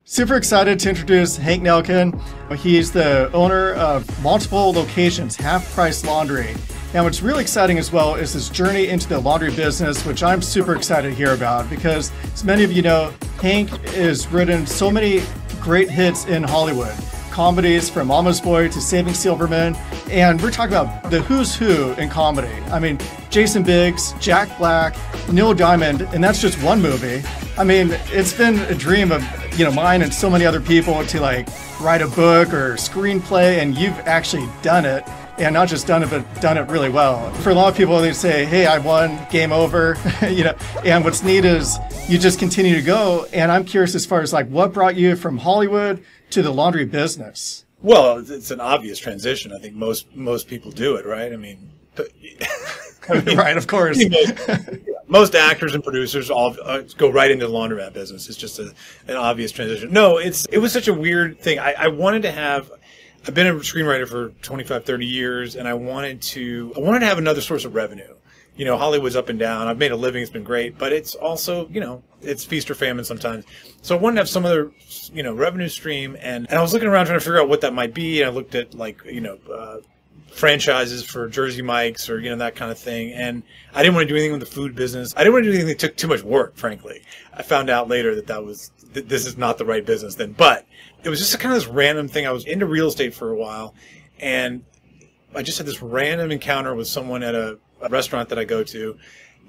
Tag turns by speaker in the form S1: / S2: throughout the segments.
S1: Super excited to introduce Hank Nelkin. He's the owner of multiple locations, Half Price Laundry. And what's really exciting as well is his journey into the laundry business, which I'm super excited to hear about because, as many of you know, Hank has written so many great hits in Hollywood. Comedies from Mama's Boy to Saving Silverman. And we're talking about the who's who in comedy. I mean, Jason Biggs, Jack Black, Neil Diamond, and that's just one movie. I mean, it's been a dream of mine and so many other people to write a book or screenplay, and you've actually done it. And not just done it, but done it really well. For a lot of people, they say, hey, I won, game over, and what's neat is you just continue to go. And I'm curious as far as what brought you from Hollywood to the laundry business?
S2: Well, it's an obvious transition. I think most people do it, right? I mean
S1: right, of course.
S2: Most actors and producers all go right into the laundromat business. It's just an obvious transition. No, it was such a weird thing. I wanted to have. I've been a screenwriter for 25, 30 years, and I wanted to have another source of revenue. Hollywood's up and down. I've made a living. It's been great, but it's also, it's feast or famine sometimes. So I wanted to have some other, revenue stream, and I was looking around trying to figure out what that might be. And I looked at franchises for Jersey Mike's or, that kind of thing. And I didn't want to do anything with the food business. I didn't want to do anything that took too much work, frankly. I found out later that this is not the right business then, but it was just kind of this random thing. I was into real estate for a while, and I just had this random encounter with someone at a restaurant that I go to,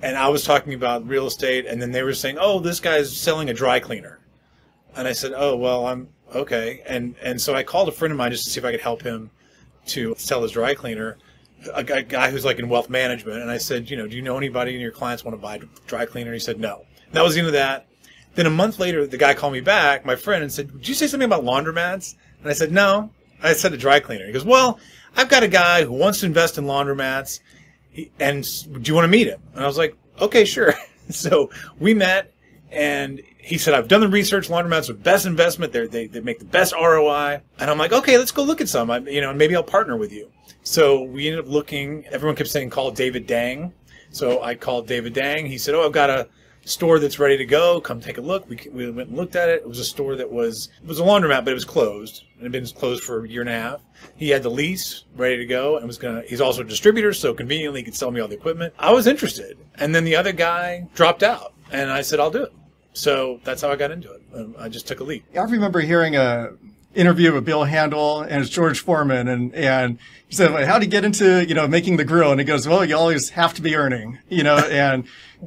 S2: and I was talking about real estate, and then they were saying, oh, this guy's selling a dry cleaner. And I said, oh, well, I'm okay. And so I called a friend of mine just to see if I could help him to sell his dry cleaner, a guy who's in wealth management. And I said, do you know anybody in your clients want to buy a dry cleaner? He said, no. And that was the end of that. Then a month later, the guy called me back, my friend, and said, did you say something about laundromats? And I said, no. I said a dry cleaner. He goes, well, I've got a guy who wants to invest in laundromats, and do you want to meet him? And I was like, okay, sure. So we met, and he said, I've done the research. Laundromats are the best investment. They make the best ROI. And I'm like, okay, let's go look at some. Maybe I'll partner with you. So we ended up looking. Everyone kept saying, call David Dang. So I called David Dang. He said, oh, I've got a store that's ready to go. Come take a look. We went and looked at it. It was a store that was a laundromat, but it was closed. It had been closed for a year and a half. He had the lease ready to go and he's also a distributor, so conveniently he could sell me all the equipment. I was interested. And then the other guy dropped out, and I said, I'll do it. So that's how I got into it. I just took a leap.
S1: I remember hearing a interview with Bill Handel and George Foreman, and he said, well, how do you get into, making the grill? And he goes, well, you always have to be earning,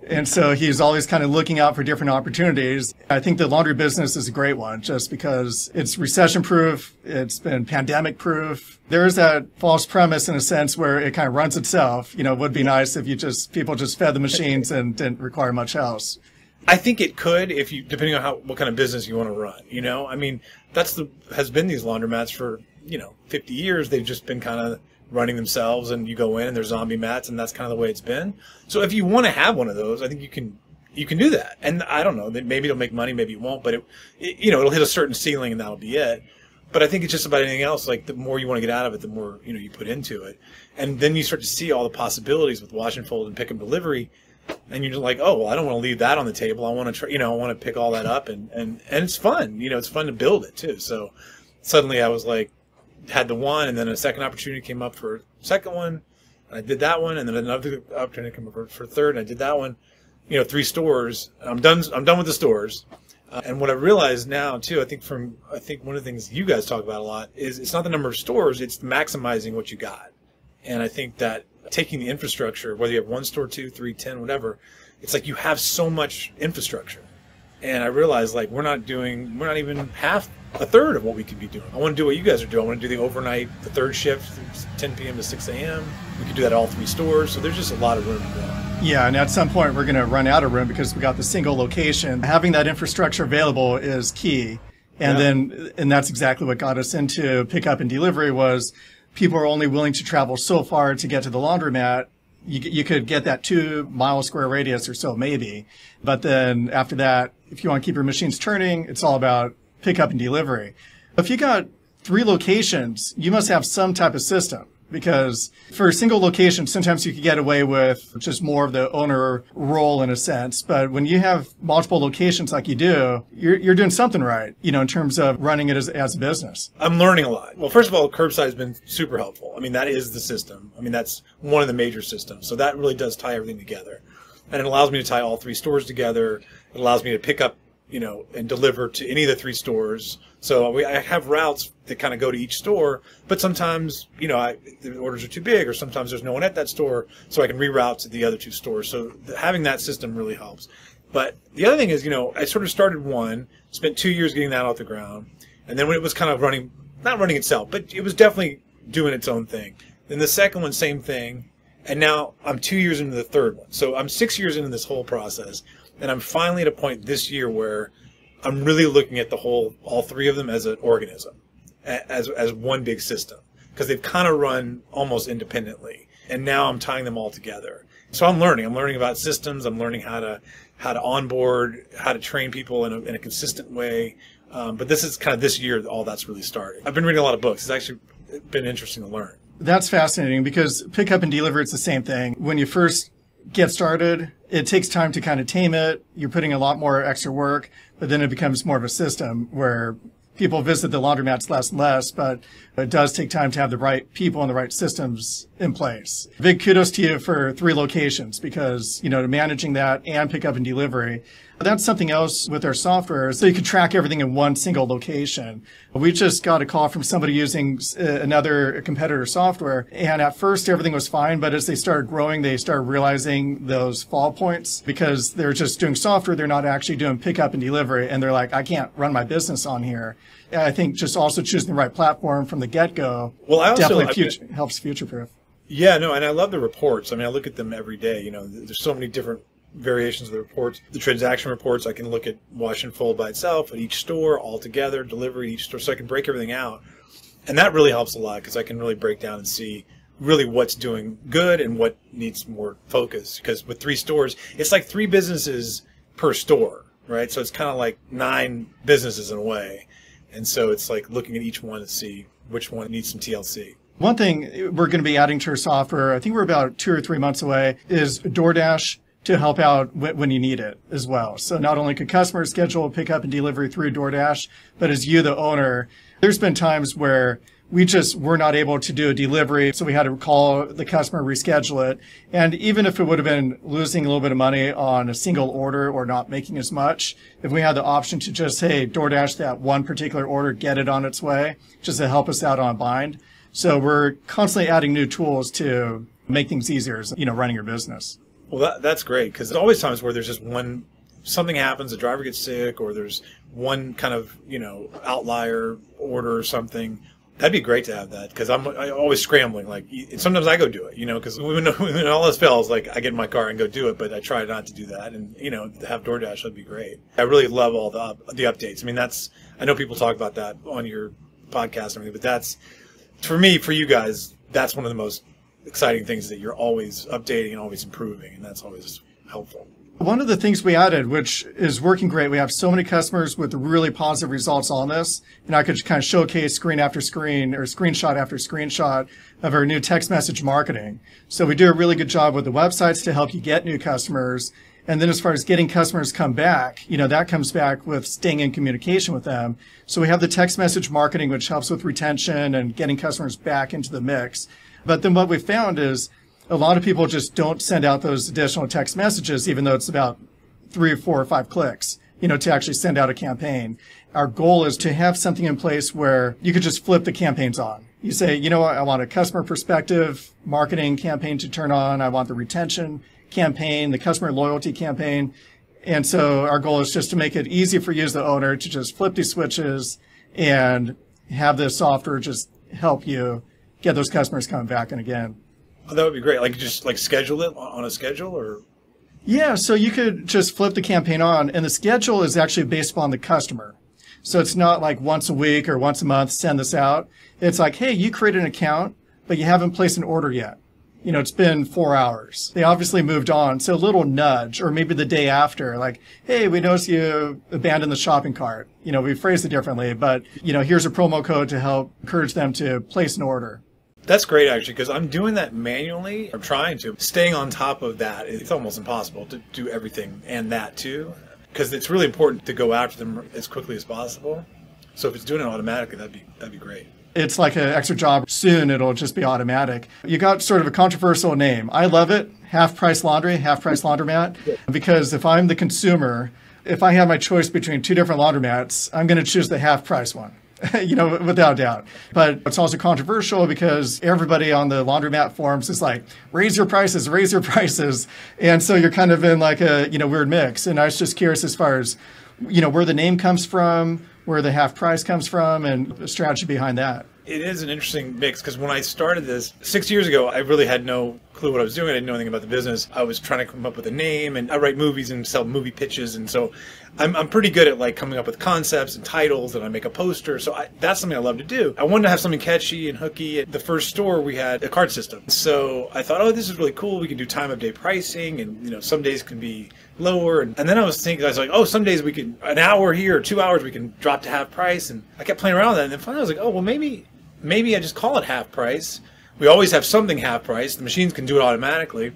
S1: and so he's always kind of looking out for different opportunities. I think the laundry business is a great one just because it's recession proof. It's been pandemic proof. There is that false premise in a sense where it kind of runs itself. It would be nice if people just fed the machines and didn't require much else.
S2: I think it could depending on what kind of business you want to run, I mean, has been these laundromats for, 50 years. They've just been kind of running themselves, and you go in and there's zombie mats, and that's kind of the way it's been. So if you want to have one of those, I think you can do that. And I don't know, maybe it'll make money, maybe it won't, but it'll hit a certain ceiling and that'll be it. But I think it's just about anything else. The more you want to get out of it, the more, you put into it. And then you start to see all the possibilities with wash and fold and pick and delivery. And you're just like, oh, well, I don't want to leave that on the table. I want to try, I want to pick all that up, and it's fun. It's fun to build it too. So suddenly I was had the one, and then a second opportunity came up for a second one, and I did that one, and then another opportunity came up for a third, and I did that one. 3 stores. I'm done with the stores. And what I realize now too, I think one of the things you guys talk about a lot is it's not the number of stores, it's maximizing what you got. And I think that taking the infrastructure, whether you have 1 store, 2, 3, 10, whatever, it's you have so much infrastructure. And I realized we're not even a third of what we could be doing. I want to do what you guys are doing. I want to do the overnight, the third shift, 10 p.m. to 6 a.m. We could do that at all 3 stores. So there's just a lot of room to go.
S1: Yeah, and at some point we're going to run out of room because we got the single location. Having that infrastructure available is key. And that's exactly what got us into pickup and delivery was people are only willing to travel so far to get to the laundromat. You could get that 2-mile square radius or so, maybe. But then after that, if you want to keep your machines turning, it's all about pickup and delivery. If you got 3 locations, you must have some type of system. because for a single location, sometimes you could get away with just more of the owner role in a sense. But when you have multiple locations like you do, you're doing something right, in terms of running it as a business.
S2: I'm learning a lot. Well, first of all, Curbside has been super helpful. I mean, that is the system. I mean, that's one of the major systems. So that really does tie everything together. And it allows me to tie all 3 stores together. It allows me to pick up, and deliver to any of the 3 stores. So I have routes that kind of go to each store, but sometimes, the orders are too big, or sometimes there's no one at that store, so I can reroute to the other 2 stores. So having that system really helps. But the other thing is, I sort of started one, spent 2 years getting that off the ground, and then when it was kind of not running itself, but it was definitely doing its own thing. Then the second one, same thing, and now I'm 2 years into the third one. So I'm 6 years into this whole process, and I'm finally at a point this year where I'm really looking at all 3 of them as an organism, as one big system, because they've kind of run almost independently, and now I'm tying them all together. So I'm learning about systems. I'm learning how to onboard, how to train people in a consistent way. But this is kind of this year that all that's really started. I've been reading a lot of books. It's actually been interesting to learn.
S1: That's fascinating, because pickup and deliver, it's the same thing. When you first get started, it takes time to kind of tame it. You're putting a lot more extra work, but then it becomes more of a system where people visit the laundromats less and less, but it does take time to have the right people and the right systems in place. Big kudos to you for 3 locations, because, managing that and pickup and delivery, that's something else with our software, so you can track everything in one single location. We just got a call from somebody using another competitor software, and at first everything was fine, but as they started growing, they started realizing those fall points, because they're just doing software, they're not actually doing pickup and delivery, and they're like, I can't run my business on here. I think just also choosing the right platform from the get-go definitely helps future-proof.
S2: Yeah, no, and I love the reports. I mean, I look at them every day. There's so many different variations of the reports. The transaction reports, I can look at wash and fold by itself at each store, all together, delivery at each store, so I can break everything out. And that really helps a lot, because I can really break down and see really what's doing good and what needs more focus. Because with 3 stores, it's like 3 businesses per store, right? So it's kind of like 9 businesses in a way. And so it's like looking at each one to see which one needs some TLC.
S1: One thing we're going to be adding to our software, I think we're about 2 or 3 months away, is DoorDash to help out when you need it as well. So not only can customers schedule pickup and delivery through DoorDash, but as you, the owner, there's been times where we just were not able to do a delivery, so we had to call the customer, reschedule it. And even if it would have been losing a little bit of money on a single order or not making as much, if we had the option to just, hey, DoorDash that one particular order, get it on its way, just to help us out on a bind. So we're constantly adding new tools to make things easier, running your business.
S2: Well, that's great, because there's always times where there's just something happens, the driver gets sick, or there's one kind of, outlier order or something. That'd be great to have that, because I'm always scrambling. Like, sometimes I go do it, because when all this fails, like, I get in my car and go do it, but I try not to do that. And, to have DoorDash would be great. I really love all the updates. I mean, I know people talk about that on your podcast and everything, but that's, for me, for you guys, that's one of the most exciting things, that you're always updating and always improving, and that's always helpful.
S1: One of the things we added, which is working great, we have so many customers with really positive results on this, and I could kind of showcase screen after screen or screenshot after screenshot of our new text message marketing. So we do a really good job with the websites to help you get new customers. And then as far as getting customers come back, that comes back with staying in communication with them. So we have the text message marketing, which helps with retention and getting customers back into the mix. But then what we found is a lot of people just don't send out those additional text messages, even though it's about 3 or 4 or 5 clicks, to actually send out a campaign. Our goal is to have something in place where you could just flip the campaigns on. You say, what, I want a customer perspective marketing campaign to turn on. I want the retention campaign, the customer loyalty campaign. And so our goal is just to make it easy for you as the owner to just flip these switches and have the software just help you get those customers coming back and again.
S2: Oh, that would be great. Like, just like schedule it on a schedule, or?
S1: Yeah, so you could just flip the campaign on, and the schedule is actually based upon the customer. So it's not like once a week or once a month, send this out. It's like, hey, you created an account, but you haven't placed an order yet. It's been 4 hours. They obviously moved on. So a little nudge, or maybe the day after, like, hey, we noticed you abandoned the shopping cart. We phrased it differently, but, here's a promo code to help encourage them to place an order.
S2: That's great, actually, because I'm doing that manually. I'm trying to. Staying on top of that, it's almost impossible to do everything and that too, because it's really important to go after them as quickly as possible. So if it's doing it automatically, that'd be great.
S1: It's like an extra job. Soon it'll just be automatic. You got sort of a controversial name. I love it. Half price laundry, half price laundromat. Because if I'm the consumer, if I have my choice between two different laundromats, I'm going to choose the half price one. Without doubt. But it's also controversial because everybody on the laundromat forums is like, raise your prices, raise your prices. And so you're kind of in like a, weird mix. And I was just curious as far as, where the name comes from, where the half price comes from, and the strategy behind that.
S2: It is an interesting mix because when I started this 6 years ago, I really had no clue what I was doing. I didn't know anything about the business. I was trying to come up with a name, and I write movies and sell movie pitches. And so I'm pretty good at like coming up with concepts and titles, and I make a poster. So that's something I love to do. I wanted to have something catchy and hooky. At the first store, we had a card system. So I thought, oh, this is really cool. We can do time of day pricing, and some days can be lower. And then I was like, oh, some days we can, an hour here or 2 hours, we can drop to half price. And I kept playing around with that. And then finally I was like, oh, well, maybe I just call it half price. We always have something half price. The machines can do it automatically.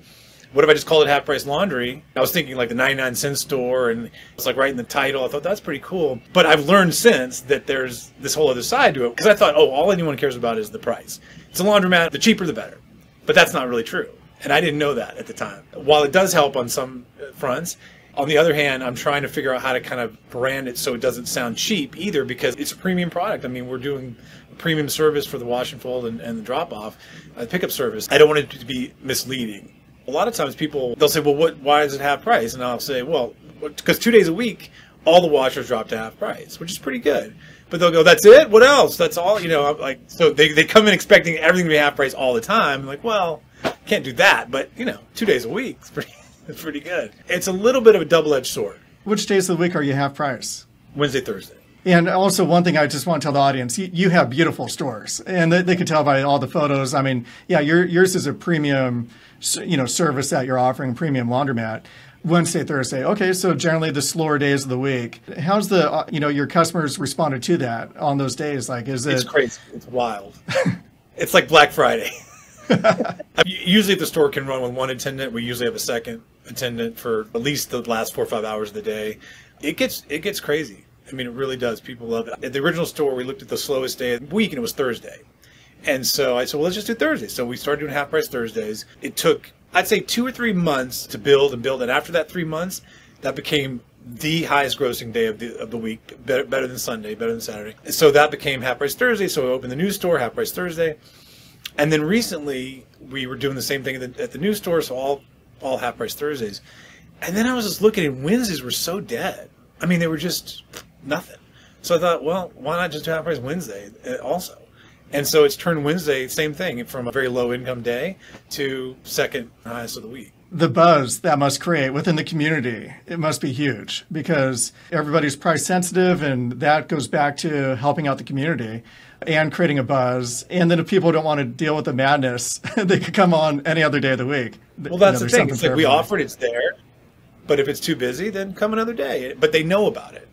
S2: What if I just called it half price laundry? I was thinking like the 99-cent store, and it's like writing the title. I thought that's pretty cool. But I've learned since that there's this whole other side to it, because I thought, oh, all anyone cares about is the price. It's a laundromat, the cheaper the better. But that's not really true. And I didn't know that at the time. While it does help on some fronts, on the other hand, I'm trying to figure out how to kind of brand it so it doesn't sound cheap either, because it's a premium product. I mean, we're doing a premium service for the wash and fold and the drop-off, pickup service. I don't want it to be misleading. A lot of times they'll say, well, why is it half price? And I'll say, well, because 2 days a week, all the washers drop to half price, which is pretty good. But they'll go, that's it? What else? That's all? I'm like, so they come in expecting everything to be half price all the time. I'm like, well, can't do that. But, 2 days a week is pretty good. It's a little bit of a double-edged sword.
S1: Which days of the week are you half price?
S2: Wednesday, Thursday.
S1: And also one thing I just want to tell the audience, you have beautiful stores, and they can tell by all the photos. I mean, yeah, yours is a premium, service that you're offering, premium laundromat. Wednesday, Thursday. Okay, so generally the slower days of the week. How's the, your customers responded to that on those days? Like, it's
S2: crazy. It's wild. It's like Black Friday. Usually if the store can run with one attendant, we usually have a second attendant for at least the last 4 or 5 hours of the day. It gets crazy. I mean, it really does. People love it. At the original store, we looked at the slowest day of the week, and it was Thursday. And so I said, well, let's just do Thursday. So we started doing half-price Thursdays. It took, I'd say, 2 or 3 months to build. And after that 3 months, that became the highest grossing day of the week, better than Sunday, better than Saturday. So that became half-price Thursday. So we opened the new store, half-price Thursday. And then recently, we were doing the same thing at the new store, so all half-price Thursdays. And then I was just looking, and Wednesdays were so dead. I mean, they were just nothing. So I thought, well, why not just do half-price Wednesday also? And so it's turned Wednesday, same thing, from a very low-income day to second highest of the week.
S1: The buzz that must create within the community, it must be huge, because everybody's price sensitive, and that goes back to helping out the community and creating a buzz. And then if people don't want to deal with the madness, they could come on any other day of the week.
S2: Well, that's the thing. It's like we offered, it's there. But if it's too busy, then come another day. But they know about it.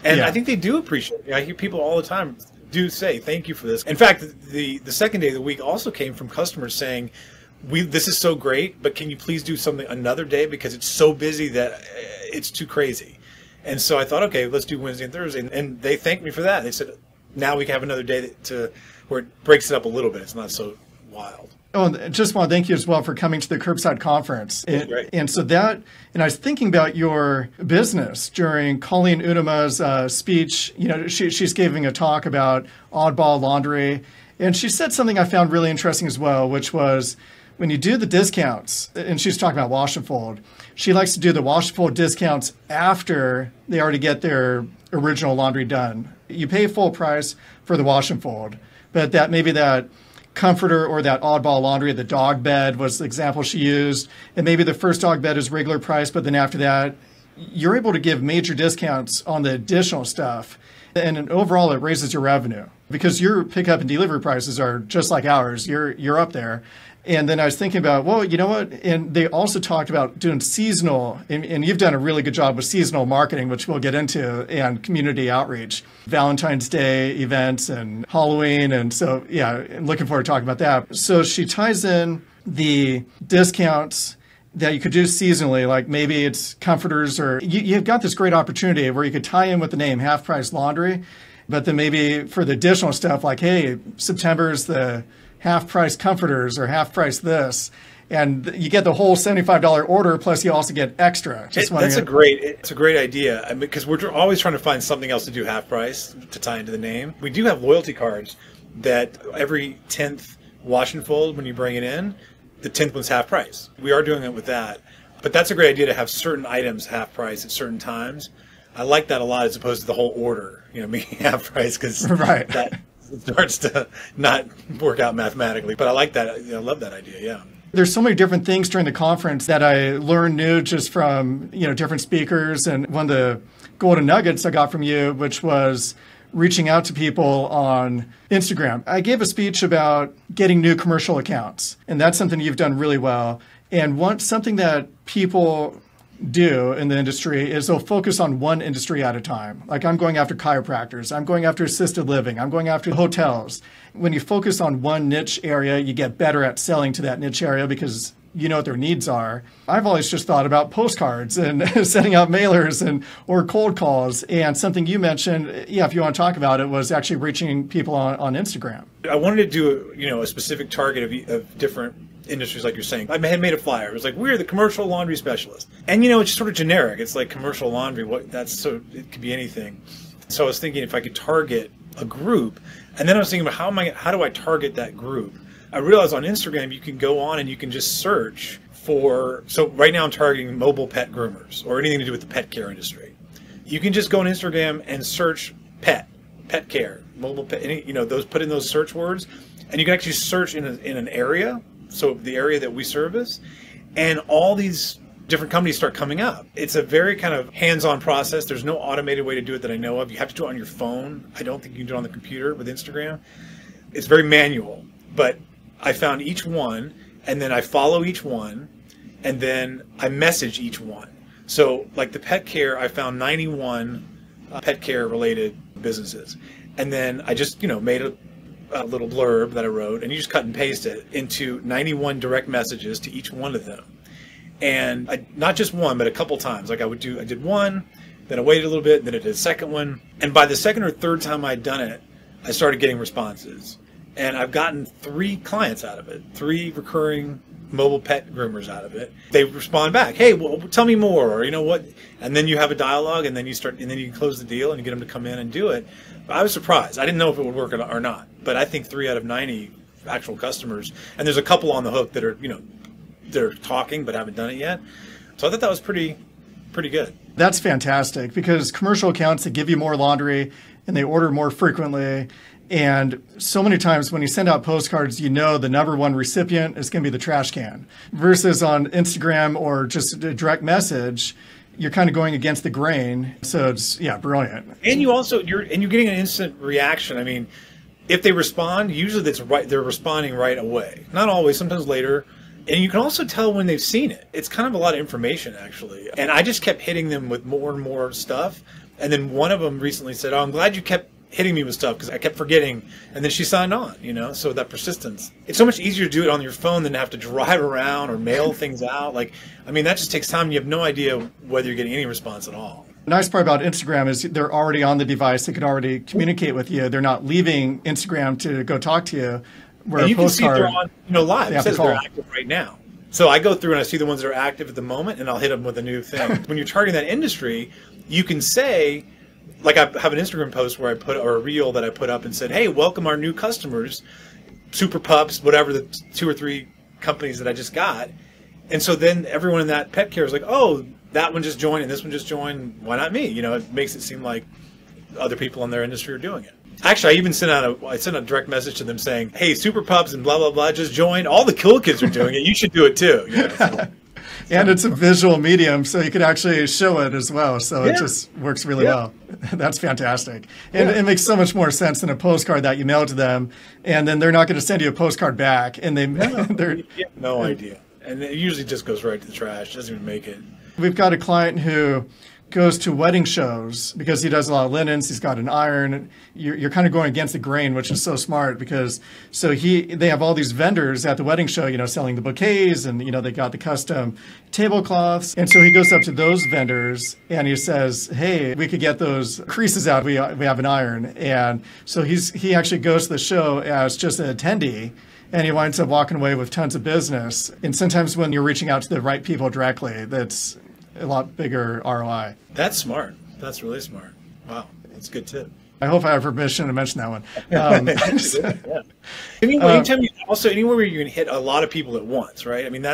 S2: And I think they do appreciate it. I hear people all the time do say, thank you for this. In fact, the second day of the week also came from customers saying, this is so great, but can you please do something another day, because it's so busy that it's too crazy. And so I thought, okay, let's do Wednesday and Thursday. And they thanked me for that. They said, now we can have another day where it breaks it up a little bit. It's not so wild.
S1: Oh, and just want to thank you as well for coming to the Curbside conference. And so and I was thinking about your business during Colleen Unema's speech. She's giving a talk about Oddball laundry, and she said something I found really interesting as well, which was when you do the discounts, and she's talking about wash and fold, she likes to do the wash and fold discounts after they already get their original laundry done. You pay full price for the wash and fold, but maybe that comforter or that Oddball laundry, the dog bed was the example she used. And maybe the first dog bed is regular price, but then after that, you're able to give major discounts on the additional stuff. And overall, it raises your revenue because your pickup and delivery prices are just like ours. You're up there. And then I was thinking about, well, you know what? And they also talked about doing seasonal, and you've done a really good job with seasonal marketing, which we'll get into, and community outreach, Valentine's Day events and Halloween. And so, yeah, I'm looking forward to talking about that. So she ties in the discounts that you could do seasonally, like maybe it's comforters, or you've got this great opportunity where you could tie in with the name Half Price Laundry, but then maybe for the additional stuff like, hey, September's the half price comforters or half price this, and you get the whole $75 order, plus you also get extra.
S2: It's a great idea. I mean, because we're always trying to find something else to do half price to tie into the name. We do have loyalty cards that every 10th wash and fold, when you bring it in, the 10th one's half price. We are doing it with that. But that's a great idea to have certain items half price at certain times. I like that a lot as opposed to the whole order, making half price, because that starts to not work out mathematically. But I like that. I love that idea, yeah.
S1: There's so many different things during the conference that I learned new just from, different speakers. And one of the golden nuggets I got from you, which was reaching out to people on Instagram. I gave a speech about getting new commercial accounts, and that's something you've done really well. And something that people do in the industry is they'll focus on one industry at a time. Like, I'm going after chiropractors, I'm going after assisted living, I'm going after hotels. When you focus on one niche area, you get better at selling to that niche area because you know what their needs are. I've always just thought about postcards and sending out mailers or cold calls. And something you mentioned, if you want to talk about it, was actually reaching people on Instagram.
S2: I wanted to do a specific target of different industries, like you're saying. I had made a flyer. It was like, we're the commercial laundry specialist. And it's just sort of generic. It's like commercial laundry. It could be anything. So I was thinking if I could target a group, and then I was thinking about how do I target that group? I realized on Instagram you can go on and you can just search for, so right now I'm targeting mobile pet groomers or anything to do with the pet care industry. You can just go on Instagram and search pet care, mobile pet, put in those search words, and you can actually search in an area, so the area that we service, and all these different companies start coming up. It's a very kind of hands-on process. There's no automated way to do it that I know of. You have to do it on your phone. I don't think you can do it on the computer with Instagram. It's very manual, but I found each one, and then I follow each one, and then I message each one. So like the pet care, I found 91 pet care related businesses. And then I just, made a little blurb that I wrote, and you just cut and paste it into 91 direct messages to each one of them. And not just one, but a couple times. Like I did one, then I waited a little bit, then I did a second one. And by the second or third time I'd done it, I started getting responses. And I've gotten 3 clients out of it, 3 recurring mobile pet groomers out of it. They respond back, hey, well, tell me more, or what? And then you have a dialogue, and then you can close the deal, and you get them to come in and do it. But I was surprised. I didn't know if it would work or not. But I think 3 out of 90 actual customers, and there's a couple on the hook that are, they're talking but haven't done it yet. So I thought that was pretty good.
S1: That's fantastic, because commercial accounts that give you more laundry and they order more frequently. And so many times when you send out postcards, the number one recipient is going to be the trash can. Versus on Instagram or just a direct message, you're kind of going against the grain. So it's, brilliant.
S2: And you're getting an instant reaction. I mean, if they respond, usually they're responding right away. Not always, sometimes later. And you can also tell when they've seen it. It's kind of a lot of information, actually. And I just kept hitting them with more and more stuff. And then one of them recently said, oh, I'm glad you kept hitting me with stuff because I kept forgetting. And then she signed on, so that persistence. It's so much easier to do it on your phone than to have to drive around or mail things out. That just takes time. You have no idea whether you're getting any response at all.
S1: The nice part about Instagram is they're already on the device. They could already communicate with you. They're not leaving Instagram to go talk to you. Where
S2: and you can see if they're on live. It says they're active right now. So I go through and I see the ones that are active at the moment, and I'll hit them with a new thing. When you're targeting that industry, you can say, like I have an Instagram post where or a reel that I put up and said, hey, welcome our new customers, Super Pups, whatever the 2 or 3 companies that I just got. And so then everyone in that pet care is like, oh, that one just joined and this one just joined. Why not me? It makes it seem like other people in their industry are doing it. Actually, I even sent a direct message to them saying, hey, Super Pups and blah, blah, blah just joined. All the cool kids are doing it. You should do it too. So.
S1: And it's a visual medium, so you could actually show it as well. So it just works really well. That's fantastic. And it makes so much more sense than a postcard that you mail to them, and then they're not going to send you a postcard back. And they're
S2: no idea. And it usually just goes right to the trash. Doesn't even make it. We've
S1: got a client who goes to wedding shows because he does a lot of linens. He's got an iron. You're kind of going against the grain, which is so smart because they have all these vendors at the wedding show, selling the bouquets and, they got the custom tablecloths. And so he goes up to those vendors and he says, hey, we could get those creases out. We have an iron. And so he actually goes to the show as just an attendee. And he winds up walking away with tons of business. And sometimes when you're reaching out to the right people directly, that's a lot bigger ROI.
S2: That's smart. That's really smart. Wow. That's a good tip.
S1: I hope I have permission to mention that one.
S2: Anywhere where you can hit a lot of people at once, right? I mean,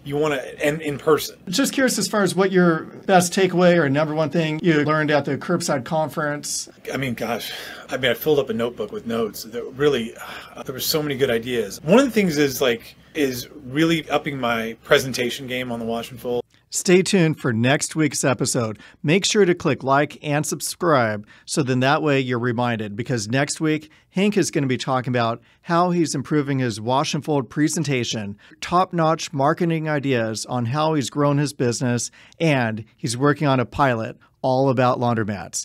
S2: you want to, and in person.
S1: Just curious as far as what your best takeaway or number one thing you learned at the Curbside conference.
S2: I filled up a notebook with notes. There were so many good ideas. One of the things is really upping my presentation game on the Wash and Fold.
S1: Stay tuned for next week's episode. Make sure to click like and subscribe so then that way you're reminded, because next week, Hank is going to be talking about how he's improving his Wash and Fold presentation, top-notch marketing ideas on how he's grown his business, and he's working on a pilot all about laundromats.